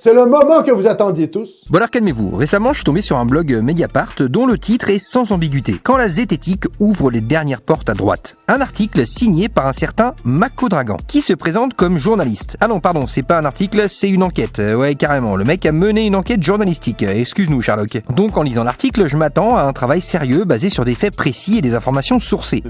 C'est le moment que vous attendiez tous. Bon alors calmez-vous, récemment je suis tombé sur un blog Mediapart dont le titre est sans ambiguïté. Quand la zététique ouvre les dernières portes à droite. Un article signé par un certain Mako Dragan, qui se présente comme journaliste. Ah non pardon, c'est pas un article, c'est une enquête. Ouais carrément, le mec a mené une enquête journalistique. Excuse-nous Sherlock. Donc en lisant l'article, je m'attends à un travail sérieux basé sur des faits précis et des informations sourcées.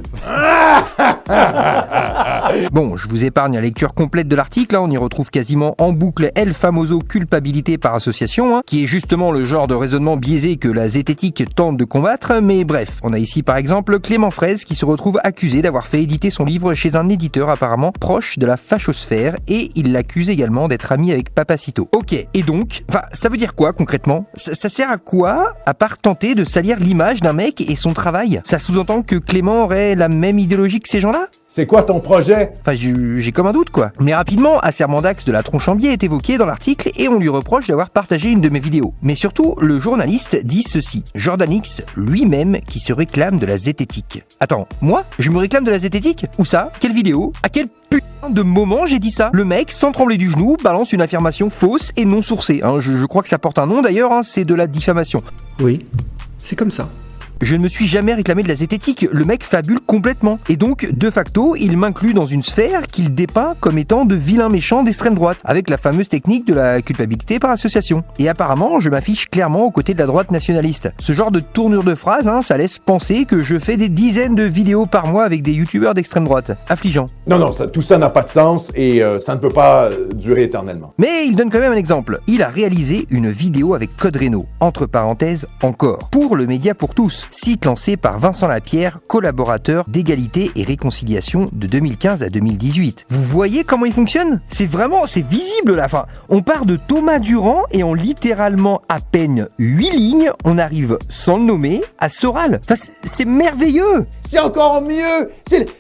Bon, je vous épargne la lecture complète de l'article, on y retrouve quasiment en boucle El Famoso culpabilité par association, qui est justement le genre de raisonnement biaisé que la zététique tente de combattre, mais bref, on a ici par exemple Clément Fraisse qui se retrouve accusé d'avoir fait éditer son livre chez un éditeur apparemment proche de la fachosphère, et il l'accuse également d'être ami avec Papacito. Ok, et donc, ça veut dire quoi concrètement ? Ça sert à quoi, à part tenter de salir l'image d'un mec et son travail ? Ça sous-entend que Clément aurait la même idéologie que ces gens-là ? C'est quoi ton projet? J'ai comme un doute quoi. Mais rapidement, Asserment d'Axe de la tronche en biais est évoqué dans l'article et on lui reproche d'avoir partagé une de mes vidéos. Mais surtout, le journaliste dit ceci. Jordan X lui-même qui se réclame de la zététique. Attends, moi je me réclame de la zététique ? Où ça ? Quelle vidéo ? À quel putain de moment j'ai dit ça ? Le mec, sans trembler du genou, balance une affirmation fausse et non sourcée. Je crois que ça porte un nom d'ailleurs, c'est de la diffamation. Oui, c'est comme ça. Je ne me suis jamais réclamé de la zététique, le mec fabule complètement. Et donc, de facto, il m'inclut dans une sphère qu'il dépeint comme étant de vilains méchants d'extrême droite, avec la fameuse technique de la culpabilité par association. Et apparemment, je m'affiche clairement aux côtés de la droite nationaliste. Ce genre de tournure de phrase, ça laisse penser que je fais des dizaines de vidéos par mois avec des youtubeurs d'extrême droite. Affligeant. Non, tout ça n'a pas de sens et ça ne peut pas durer éternellement. Mais il donne quand même un exemple. Il a réalisé une vidéo avec Code Reno, entre parenthèses, encore, pour le Média pour tous. Site lancé par Vincent Lapierre, collaborateur d'égalité et réconciliation de 2015 à 2018. Vous voyez comment il fonctionne ? C'est visible là. On part de Thomas Durand et en littéralement à peine 8 lignes, on arrive, sans le nommer, à Soral. C'est merveilleux. C'est encore mieux.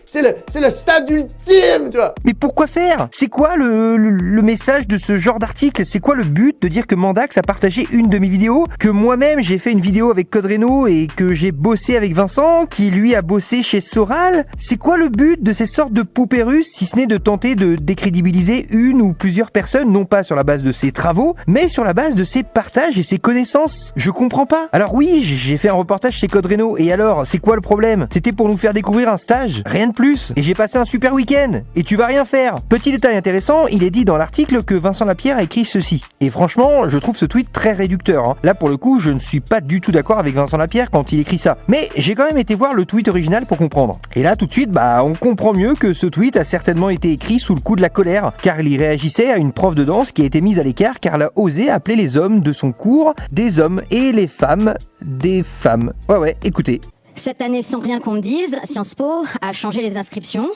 C'est le stade ultime, tu vois. Mais pourquoi faire ? C'est quoi le message de ce genre d'article ? C'est quoi le but de dire que Mandax a partagé une de mes vidéos, que moi-même j'ai fait une vidéo avec Code Reno et que j'ai bossé avec Vincent, qui lui a bossé chez Soral ? C'est quoi le but de ces sortes de poupées russes, si ce n'est de tenter de décrédibiliser une ou plusieurs personnes, non pas sur la base de ses travaux, mais sur la base de ses partages et ses connaissances ? Je comprends pas. Alors oui, j'ai fait un reportage chez Code Reno, et alors, c'est quoi le problème ? C'était pour nous faire découvrir un stage, rien de plus. Et j'ai passé un super week-end, et tu vas rien faire. Petit détail intéressant, il est dit dans l'article que Vincent Lapierre a écrit ceci. Et franchement, je trouve ce tweet très réducteur. Là, pour le coup, je ne suis pas du tout d'accord avec Vincent Lapierre quand il écrit ça. Mais j'ai quand même été voir le tweet original pour comprendre. Et là, tout de suite, on comprend mieux que ce tweet a certainement été écrit sous le coup de la colère, car il y réagissait à une prof de danse qui a été mise à l'écart car elle a osé appeler les hommes de son cours des hommes et les femmes des femmes. Ouais, écoutez. Cette année, sans rien qu'on me dise, Sciences Po a changé les inscriptions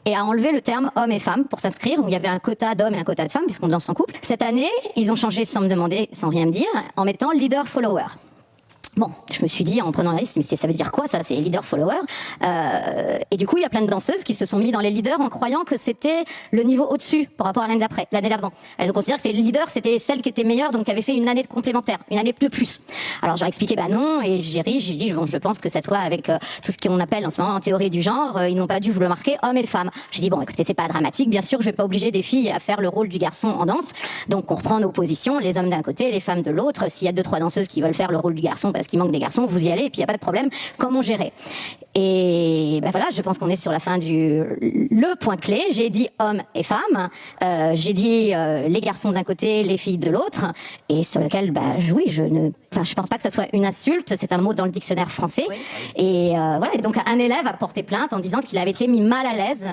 et a enlevé le terme homme et femme pour s'inscrire, où il y avait un quota d'hommes et un quota de femmes, puisqu'on danse en couple. Cette année, ils ont changé sans me demander, sans rien me dire, en mettant leader-follower. Bon, je me suis dit en prenant la liste, mais ça veut dire quoi ça ? C'est leader-follower. Et du coup, il y a plein de danseuses qui se sont mis dans les leaders en croyant que c'était le niveau au-dessus par rapport à l'année d'avant. Elles considèrent que les leaders, c'était celle qui était meilleure, donc qui avait fait une année de complémentaire, une année de plus. Alors j'aurais expliqué, non, et j'ai ri, j'ai dit, je pense que cette fois, avec tout ce qu'on appelle en ce moment en théorie du genre, ils n'ont pas dû vous le marquer, hommes et femmes. J'ai dit, écoutez, c'est pas dramatique, bien sûr, je vais pas obliger des filles à faire le rôle du garçon en danse, donc on reprend nos positions, les hommes d'un côté, les femmes de l'autre. S'il y a 2-3 danseuses qui veulent faire le rôle du garçon parce qu'il manque des garçons, vous y allez et puis il n'y a pas de problème. Comment gérer ? Et voilà, je pense qu'on est sur la fin le point clé. J'ai dit hommes et femmes, j'ai dit les garçons d'un côté, les filles de l'autre, et sur lequel, je pense pas que ça soit une insulte, c'est un mot dans le dictionnaire français. Oui. Et voilà, et donc un élève a porté plainte en disant qu'il avait été mis mal à l'aise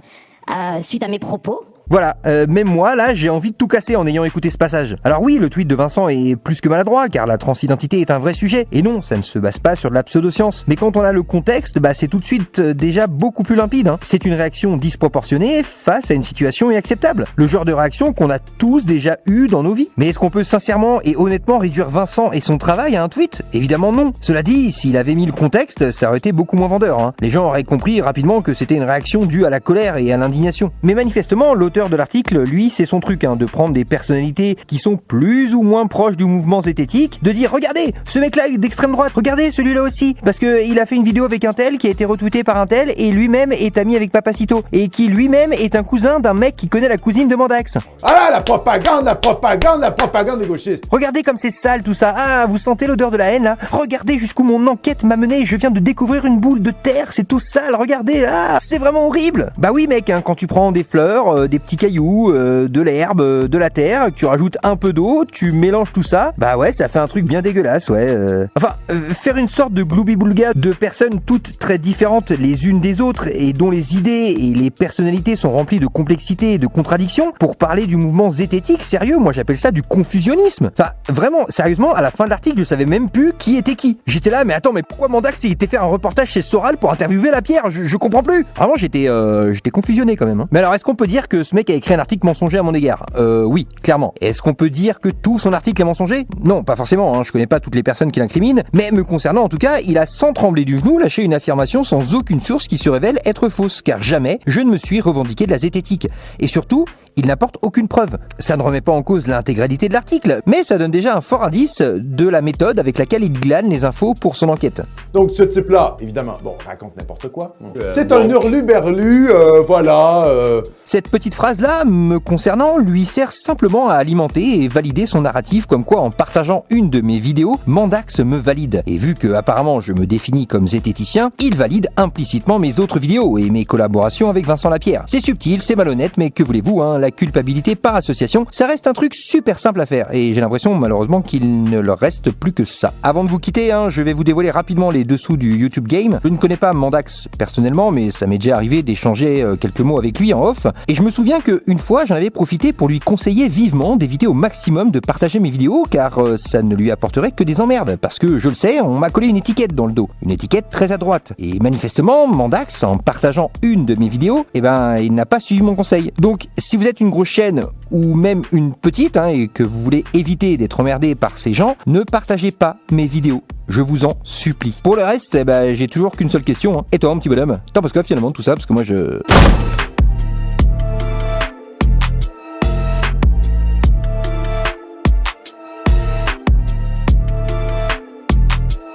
suite à mes propos. Voilà, même moi, là, j'ai envie de tout casser en ayant écouté ce passage. Alors oui, le tweet de Vincent est plus que maladroit, car la transidentité est un vrai sujet. Et non, ça ne se base pas sur de la pseudoscience. Mais quand on a le contexte, c'est tout de suite déjà beaucoup plus limpide. C'est une réaction disproportionnée face à une situation inacceptable. Le genre de réaction qu'on a tous déjà eu dans nos vies. Mais est-ce qu'on peut sincèrement et honnêtement réduire Vincent et son travail à un tweet ? Évidemment non. Cela dit, s'il avait mis le contexte, ça aurait été beaucoup moins vendeur. Les gens auraient compris rapidement que c'était une réaction due à la colère et à l'indignation. Mais manifestement, l'auteur l'auteur de l'article, lui, c'est son truc, de prendre des personnalités qui sont plus ou moins proches du mouvement zététique, de dire regardez, ce mec-là d'extrême droite, regardez celui-là aussi, parce que il a fait une vidéo avec un tel qui a été retweeté par un tel et lui-même est ami avec Papacito et qui lui-même est un cousin d'un mec qui connaît la cousine de Mandax. Ah là, la propagande des gauchistes. Regardez comme c'est sale tout ça. Ah, vous sentez l'odeur de la haine là? Regardez jusqu'où mon enquête m'a mené. Je viens de découvrir une boule de terre. C'est tout sale. Regardez, c'est vraiment horrible. Bah oui mec, quand tu prends des fleurs, des petits cailloux, de l'herbe, de la terre, que tu rajoutes un peu d'eau, tu mélanges tout ça. Bah ouais, ça fait un truc bien dégueulasse, ouais. Faire une sorte de gloubi-boulga de personnes toutes très différentes les unes des autres et dont les idées et les personnalités sont remplies de complexité et de contradictions pour parler du mouvement zététique, sérieux, moi j'appelle ça du confusionnisme. Vraiment, sérieusement, à la fin de l'article, je savais même plus qui était qui. J'étais là, mais attends, mais pourquoi Mandax il était faire un reportage chez Soral pour interviewer la Pierre? Je comprends plus. Vraiment, j'étais confusionné quand même. Mais alors, est-ce qu'on peut dire que ce mec a écrit un article mensonger à mon égard? Oui, clairement. Est-ce qu'on peut dire que tout son article est mensonger? Non, pas forcément, je connais pas toutes les personnes qui l'incriminent, mais me concernant en tout cas, il a sans trembler du genou lâché une affirmation sans aucune source qui se révèle être fausse, car jamais je ne me suis revendiqué de la zététique. Et surtout, il n'apporte aucune preuve. Ça ne remet pas en cause l'intégralité de l'article, mais ça donne déjà un fort indice de la méthode avec laquelle il glane les infos pour son enquête. Donc ce type-là, évidemment, raconte n'importe quoi. C'est un hurluberlu, voilà. Cette petite phrase-là, me concernant, lui sert simplement à alimenter et valider son narratif, comme quoi en partageant une de mes vidéos, Mandax me valide. Et vu que apparemment je me définis comme zététicien, il valide implicitement mes autres vidéos et mes collaborations avec Vincent Lapierre. C'est subtil, c'est malhonnête, mais que voulez-vous, la culpabilité par association, ça reste un truc super simple à faire, et j'ai l'impression malheureusement qu'il ne leur reste plus que ça. Avant de vous quitter, je vais vous dévoiler rapidement les dessous du YouTube Game. Je ne connais pas Mandax personnellement, mais ça m'est déjà arrivé d'échanger quelques mots avec lui en off, et je me souviens qu'une fois j'en avais profité pour lui conseiller vivement d'éviter au maximum de partager mes vidéos, car ça ne lui apporterait que des emmerdes, parce que je le sais, on m'a collé une étiquette dans le dos, une étiquette très à droite, et manifestement Mandax, en partageant une de mes vidéos, il n'a pas suivi mon conseil. Donc si vous êtes une grosse chaîne ou même une petite et que vous voulez éviter d'être emmerdé par ces gens, ne partagez pas mes vidéos. Je vous en supplie. Pour le reste, j'ai toujours qu'une seule question. Et toi, mon petit bonhomme, t'en penses quoi finalement de tout ça? Parce que moi,